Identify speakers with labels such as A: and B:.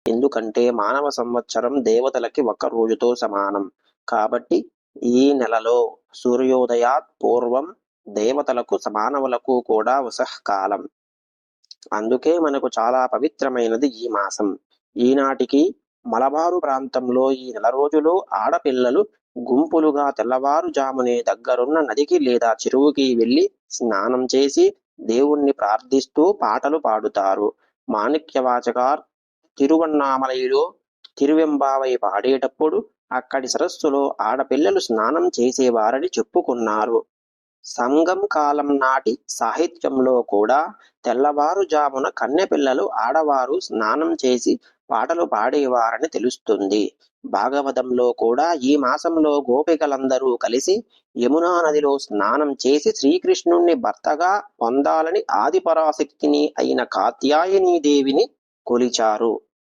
A: ఎందుకంటే మానవ సంవత్సరం దేవతలకి ఒక్క రోజుతో సమానం. కాబట్టి ఈ నెలలో సూర్యోదయాత్ పూర్వం దేవతలకు మానవులకు కూడా ఉషఃకాలం. అందుకే మనకు చాలా పవిత్రమైనది ఈ మాసం. ఈనాటికి మలబారు ప్రాంతంలో ఈ నెల రోజులు ఆడపిల్లలు గుంపులుగా తెల్లవారుజామునే దగ్గరున్న నదికి లేదా చెరువుకి వెళ్లి స్నానం చేసి దేవుణ్ణి ప్రార్థిస్తూ పాటలు పాడుతారు. మాణిక్యవాచకార్ తిరువన్నామలైలో తిరువెంబావై పాడేటప్పుడు అక్కడి సరస్సులో ఆడపిల్లలు స్నానం చేసేవారని చెప్పుకున్నారు. సంగం కాలం నాటి సాహిత్యంలో కూడా తెల్లవారుజామున కన్నెపిల్లలు ఆడవారు స్నానం చేసి పాటలు పాడేవారని తెలుస్తుంది. భాగవతంలో కూడా ఈ మాసంలో గోపికలందరూ కలిసి యమునా నదిలో స్నానం చేసి శ్రీకృష్ణుణ్ణి భర్తగా పొందాలని ఆదిపరాశక్తిని అయిన కాత్యాయనీదేవిని కొలిచారు.